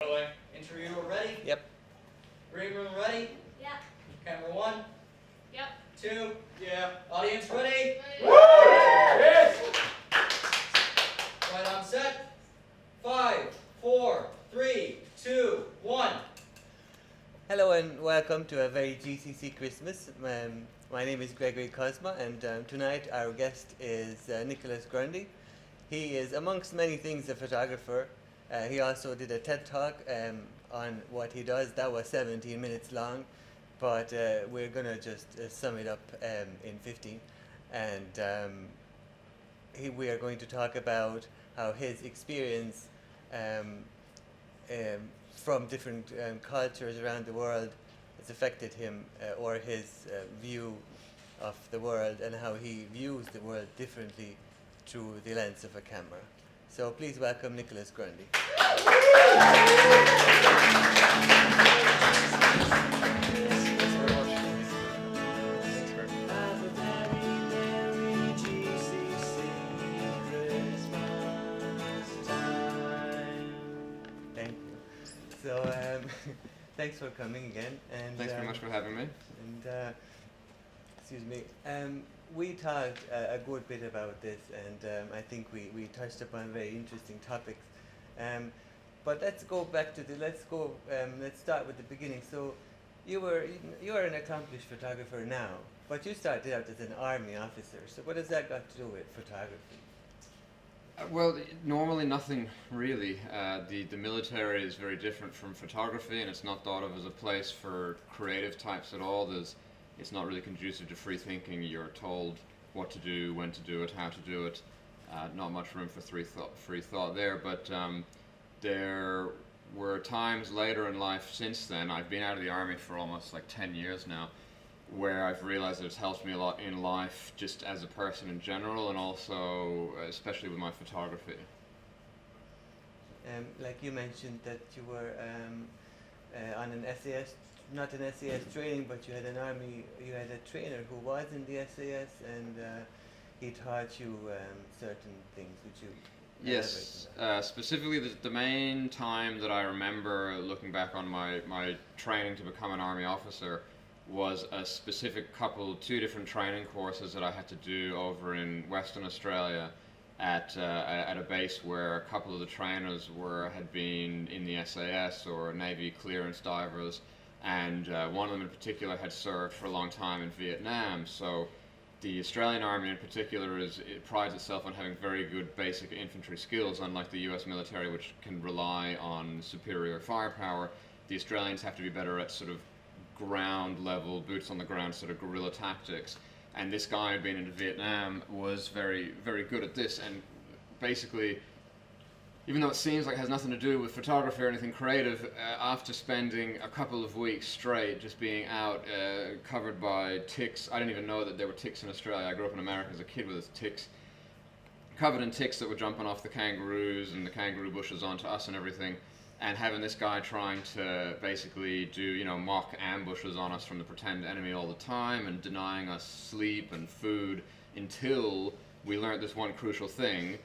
Galway. Interviewer ready? Yep. Green room ready? Yeah. Camera 1, Yep. 2, yeah. Audience ready? Woo! Yes! Right on set. 5, 4, 3, 2, 1. Hello and welcome to a very GCC Christmas. My name is Gregory Cosma, and tonight our guest is Nicholas Grundy. He is, amongst many things, a photographer. He also did a TED Talk on what he does. That was 17 minutes long, but we're going to just sum it up in 15. And we are going to talk about how his experience from different cultures around the world has affected him, or his view of the world, and how he views the world differently through the lens of a camera. So please welcome Nicholas Grundy. Thank you. So thanks for coming again. And Thanks very much for having me. And excuse me. We talked a good bit about this, and I think we touched upon very interesting topics. But let's go back to let's start with the beginning. So you are an accomplished photographer now, but you started out as an army officer. So what has that got to do with photography? Well, normally nothing really. The military is very different from photography, and it's not thought of as a place for creative types at all. It's not really conducive to free thinking. You're told what to do, when to do it, how to do it. Not much room for free thought there, but there were times later in life since then. I've been out of the army for almost like 10 years now, where I've realized that it's helped me a lot in life, just as a person in general, and also especially with my photography. Like you mentioned that you were on an SAS, not an SAS training, but you had a trainer who was in the SAS, and he taught you certain things. Would you Yes, specifically the main time that I remember looking back on my training to become an army officer was a specific two different training courses that I had to do over in Western Australia at a base where a couple of the trainers had been in the SAS or Navy clearance divers, and one of them in particular had served for a long time in Vietnam. So the Australian Army in particular it prides itself on having very good basic infantry skills, unlike the US military, which can rely on superior firepower. The Australians have to be better at sort of ground level, boots on the ground sort of guerrilla tactics. And this guy who'd been into Vietnam was very, very good at this, and basically, even though it seems like it has nothing to do with photography or anything creative, after spending a couple of weeks straight just being out covered by ticks — I didn't even know that there were ticks in Australia. I grew up in America as a kid with ticks, covered in ticks that were jumping off the kangaroos and the kangaroo bushes onto us and everything, and having this guy trying to basically do, mock ambushes on us from the pretend enemy all the time, and denying us sleep and food until we learned this one crucial thing.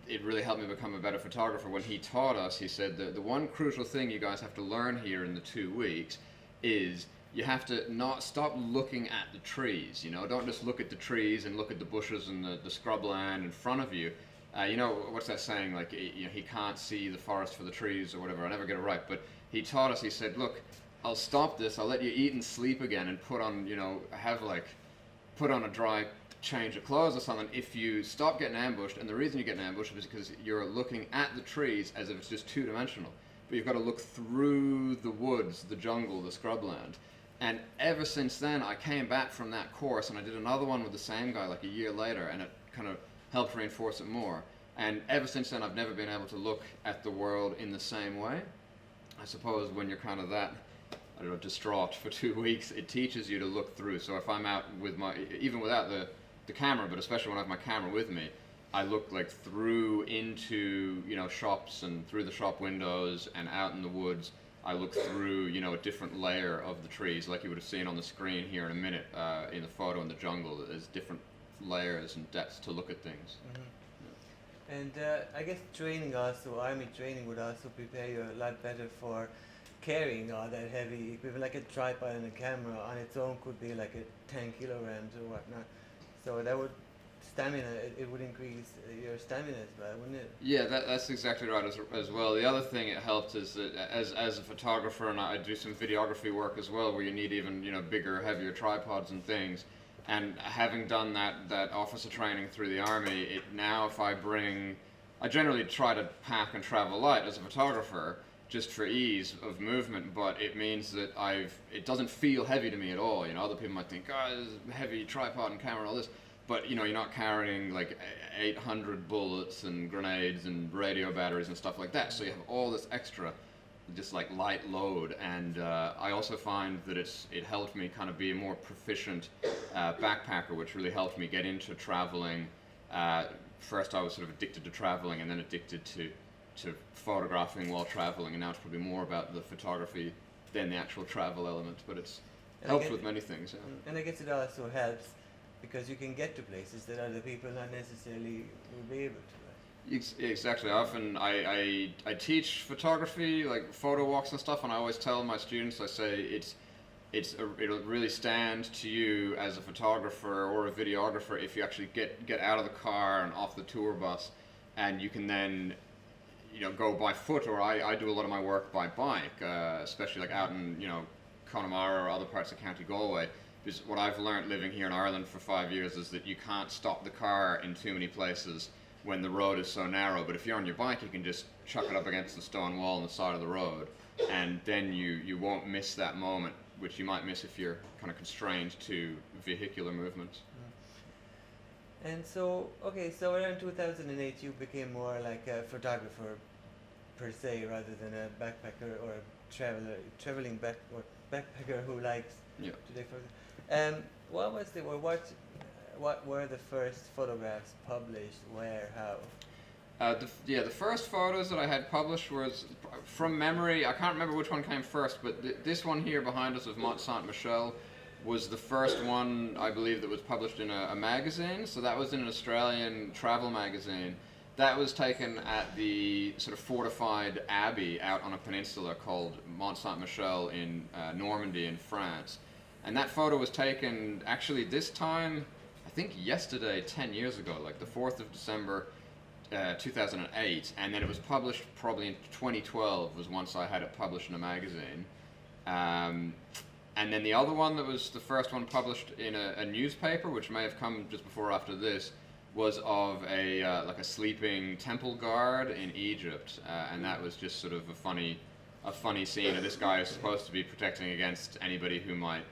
It really helped me become a better photographer. When he taught us, he said that the one crucial thing you guys have to learn here in the 2 weeks is you have to not stop looking at the trees. Don't just look at the trees and look at the bushes and the scrubland in front of you. What's that saying? Like, he can't see the forest for the trees or whatever. I never get it right. But he taught us, he said, look, I'll stop this. I'll let you eat and sleep again and put on a dry change of clothes or something if you stop getting ambushed. And the reason you're getting ambushed is because you're looking at the trees as if it's just two-dimensional. But you've got to look through the woods, the jungle, the scrubland. And ever since then, I came back from that course and I did another one with the same guy like a year later, and it kind of helped reinforce it more. And ever since then, I've never been able to look at the world in the same way. I suppose when you're kind of that, distraught for 2 weeks, it teaches you to look through. So if I'm out with even without the camera, but especially when I have my camera with me, I look like through into, shops and through the shop windows and out in the woods. I look through, a different layer of the trees, like you would have seen on the screen here in a minute in the photo in the jungle. There's different layers and depths to look at things. Mm-hmm. And I guess training also, army training would also prepare you a lot better for carrying all that heavy equipment. Like a tripod and a camera on its own could be like a 10 kilograms or whatnot. So that would stamina. It would increase your stamina as well, wouldn't it? Yeah, that's exactly right as well. The other thing it helped is that as a photographer, and I do some videography work as well, where you need even bigger, heavier tripods and things. And having done that officer training through the army, now if I generally try to pack and travel light as a photographer, just for ease of movement, but it means that it doesn't feel heavy to me at all. Other people might think, oh, this is a heavy tripod and camera and all this, but you're not carrying like 800 bullets and grenades and radio batteries and stuff like that. So you have all this extra, just like light load, and I also find that it helped me kind of be a more proficient backpacker, which really helped me get into traveling. First I was sort of addicted to traveling, and then addicted to photographing while traveling, and now it's probably more about the photography than the actual travel element, but it's helped with many things. Yeah. And I guess it also helps because you can get to places that other people not necessarily will be able to. Exactly. Often I teach photography, like photo walks and stuff, and I always tell my students, I say it'll really stand to you as a photographer or a videographer if you actually get out of the car and off the tour bus, and you can then go by foot, or I do a lot of my work by bike, especially like out in Connemara or other parts of County Galway. Because what I've learned living here in Ireland for 5 years is that you can't stop the car in too many places when the road is so narrow, but if you're on your bike you can just chuck it up against the stone wall on the side of the road, and then you won't miss that moment, which you might miss if you're kind of constrained to vehicular movements. And so around 2008 you became more like a photographer per se, rather than a backpacker or a traveling backpacker who likes to take photos. What were the first photographs published? Where? How? The first photos that I had published was, from memory, I can't remember which one came first, but this one here behind us of Mont Saint Michel was the first one, I believe, that was published in a magazine. So that was in an Australian travel magazine. That was taken at the sort of fortified abbey out on a peninsula called Mont Saint Michel in Normandy in France. And that photo was taken actually this time, I think yesterday, 10 years ago, like the 4th of December 2008, and then it was published probably in 2012 was once I had it published in a magazine. And then the other one that was the first one published in a newspaper, which may have come just before or after this, was of like a sleeping temple guard in Egypt, and that was just sort of a funny scene. And this guy is supposed to be protecting against anybody who might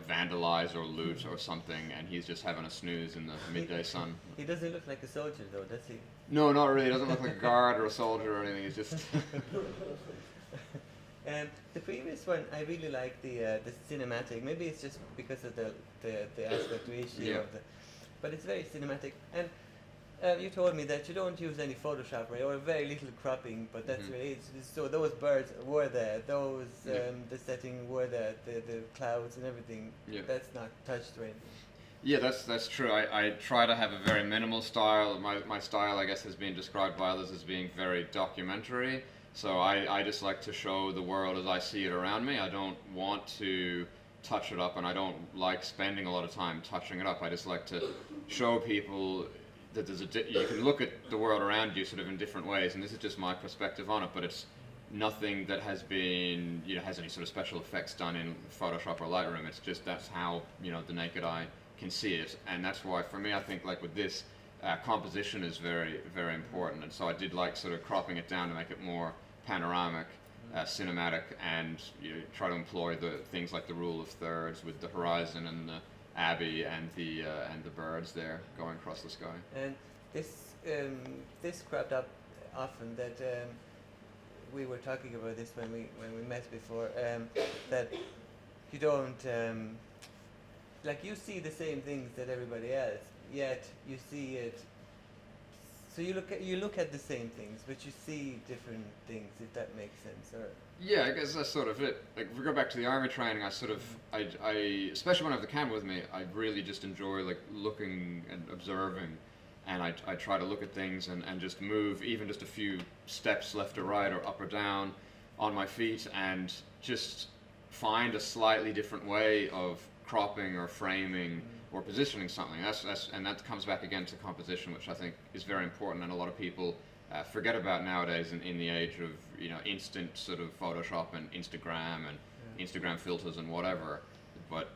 vandalize or loot or something, and he's just having a snooze in the midday sun. He doesn't look like a soldier though, does he? No, not really. He doesn't look like a guard or a soldier or anything. He's just... The previous one, I really like the cinematic. Maybe it's just because of the aspect ratio of the, but it's very cinematic. And you told me that you don't use any Photoshop, right, or very little cropping, but that's really so. Those birds were there. Those the setting were there. The clouds and everything. Yeah. That's not touched or anything. Yeah, that's true. I try to have a very minimal style. My style, I guess, has been described by others as being very documentary. So I just like to show the world as I see it around me. I don't want to touch it up, and I don't like spending a lot of time touching it up. I just like to show people that you can look at the world around you sort of in different ways, and this is just my perspective on it, but it's nothing that has been, has any sort of special effects done in Photoshop or Lightroom. It's just that's how, the naked eye can see it, and that's why for me I think like with this, composition is very, very important, and so I did like sort of cropping it down to make it more panoramic, cinematic, and try to employ the things like the rule of thirds with the horizon and the abbey and the birds there going across the sky. And this cropped up often. That we were talking about this when we met before. That you don't like you see the same things that everybody else, yet you see it. So you look at the same things, but you see different things, if that makes sense, or... Yeah, I guess that's sort of it. Like, if we go back to the army training, I especially when I have the camera with me, I really just enjoy, like, looking and observing. and I try to look at things and just move even just a few steps left or right or up or down on my feet and just find a slightly different way of cropping or framing or positioning something. And that comes back again to composition, which I think is very important, and a lot of people forget about nowadays in the age of instant sort of Photoshop and Instagram and Instagram filters and whatever. But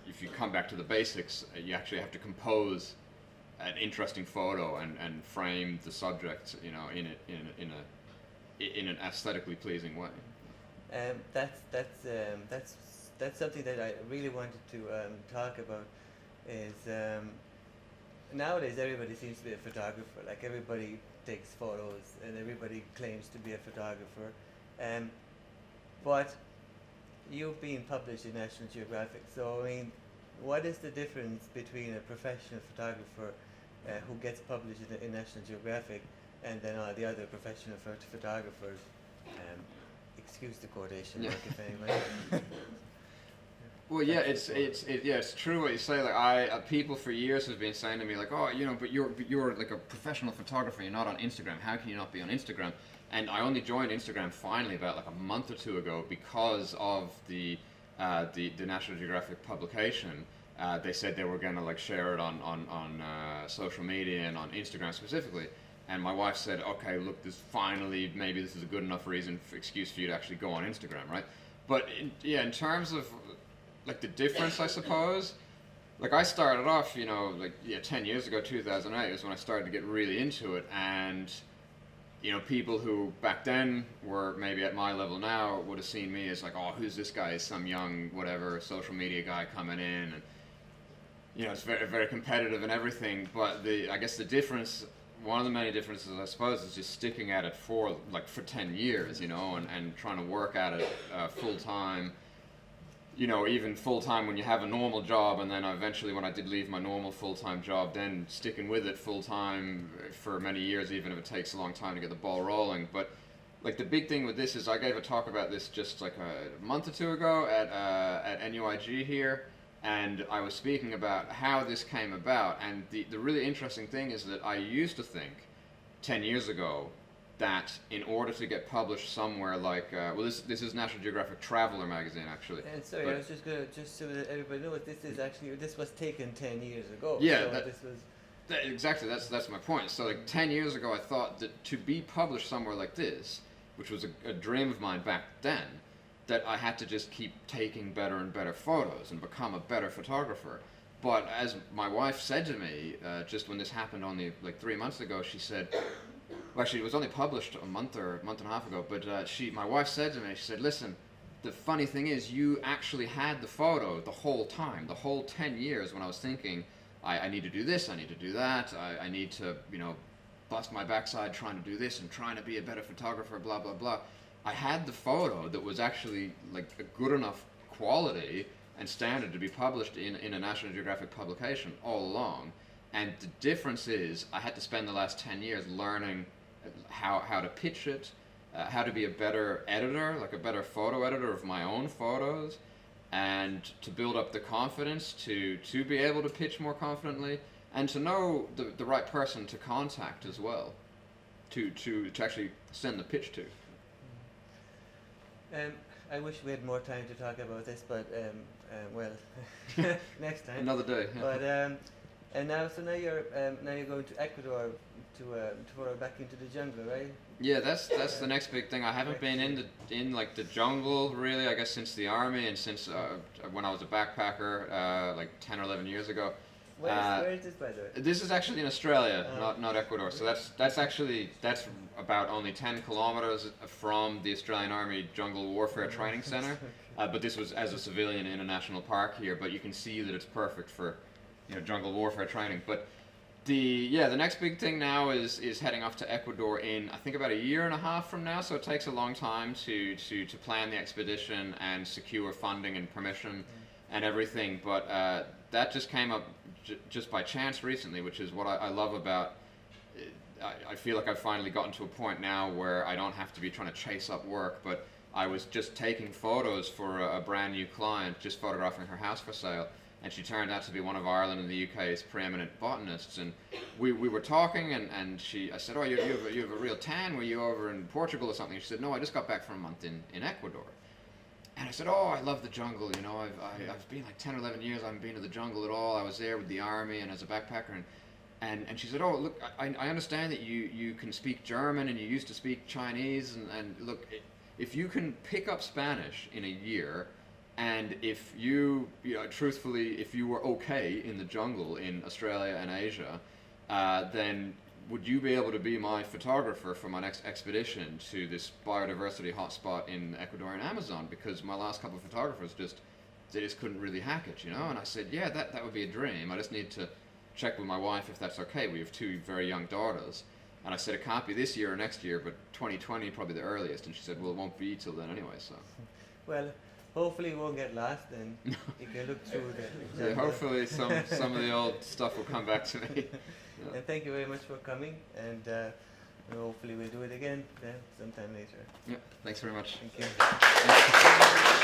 if you come back to the basics, you actually have to compose an interesting photo and frame the subject, in an aesthetically pleasing way. That's something that I really wanted to talk about. Is nowadays everybody seems to be a photographer. Like, everybody takes photos and everybody claims to be a photographer. But you've been published in National Geographic, so I mean, what is the difference between a professional photographer who gets published in National Geographic and then all the other professional photographers? Excuse the quotation mark, if anyone. Well, yeah, it's true what you say. Like, people for years have been saying to me, like, oh, but you're like a professional photographer. You're not on Instagram. How can you not be on Instagram? And I only joined Instagram finally about like a month or two ago because of the National Geographic publication. They said they were going to like share it on social media and on Instagram specifically. And my wife said, okay, look, maybe this is a good enough excuse for you to actually go on Instagram, right? But in terms of like the difference, I suppose, like I started off, 10 years ago, 2008 was when I started to get really into it, and people who back then were maybe at my level now would have seen me as like, oh, who's this guy? Some young whatever social media guy coming in, and it's very, very competitive and everything. But I guess the difference, one of the many differences, I suppose, is just sticking at it for 10 years, and trying to work at it full time. Even full-time when you have a normal job, and then eventually when I did leave my normal full-time job, then sticking with it full-time for many years, even if it takes a long time to get the ball rolling. But like the big thing with this is I gave a talk about this just like a month or two ago at NUIG here, and I was speaking about how this came about. And the really interesting thing is that I used to think 10 years ago that in order to get published somewhere like, this is National Geographic Traveler magazine, actually. And sorry, I was just going to, just so that everybody knows, this was taken 10 years ago. Yeah, So exactly, that's my point. So like 10 years ago, I thought that to be published somewhere like this, which was a dream of mine back then, that I had to just keep taking better and better photos and become a better photographer. But as my wife said to me, just when this happened only like 3 months ago, she said, well, actually, it was only published a month and a half ago, but my wife said to me, she said, listen, the funny thing is you actually had the photo the whole time, the whole 10 years when I was thinking, I need to do this, I need to do that, I need to, bust my backside trying to do this and trying to be a better photographer, blah, blah, blah. I had the photo that was actually like a good enough quality and standard to be published in a National Geographic publication all along. And the difference is I had to spend the last 10 years learning how to pitch it, how to be a better editor, like a better photo editor of my own photos, and to build up the confidence to be able to pitch more confidently, and to know the right person to contact as well, to actually send the pitch to. I wish we had more time to talk about this, but next time. Another day. Yeah. But and now you're going to Ecuador to go back into the jungle, right? Yeah, that's the next big thing. I haven't been in like the jungle really, I guess, since the army and since when I was a backpacker like 10 or 11 years ago. Where is this, by the way? This is actually in Australia, not Ecuador. So that's about only 10 kilometers from the Australian Army Jungle Warfare Training Center. But this was as a civilian in a national park here. But you can see that it's perfect for jungle warfare training. But the next big thing now is heading off to Ecuador in I think about a year and a half from now. So it takes a long time to plan the expedition and secure funding and permission and everything. But that just came up just by chance recently, which is what I love about it. I feel like I've finally gotten to a point now where I don't have to be trying to chase up work, but I was just taking photos for a brand new client, just photographing her house for sale, and she turned out to be one of Ireland and the UK's preeminent botanists. And we were talking, and I said, oh, you have a real tan. Were you over in Portugal or something? She said, no, I just got back from a month in Ecuador. And I said, oh, I love the jungle, you know, I've been like 10 or 11 years, I haven't been to the jungle at all. I was there with the army and as a backpacker. And she said, oh, look, I understand that you can speak German and you used to speak Chinese. And look, if you can pick up Spanish in a year, and if you know, truthfully, if you were okay in the jungle in Australia and Asia, then would you be able to be my photographer for my next expedition to this biodiversity hotspot in Ecuadorian Amazon? Because my last couple of photographers they just couldn't really hack it, you know? And I said, yeah, that would be a dream. I just need to check with my wife if that's okay. We have 2 very young daughters. And I said, it can't be this year or next year, but 2020 probably the earliest. And she said, well, it won't be till then anyway, so. Well, hopefully it won't get lost, and you can look through the Yeah, hopefully some of the old stuff will come back to me. Yeah. And thank you very much for coming, and hopefully we'll do it again sometime later. Yeah, thanks very much. Thank you.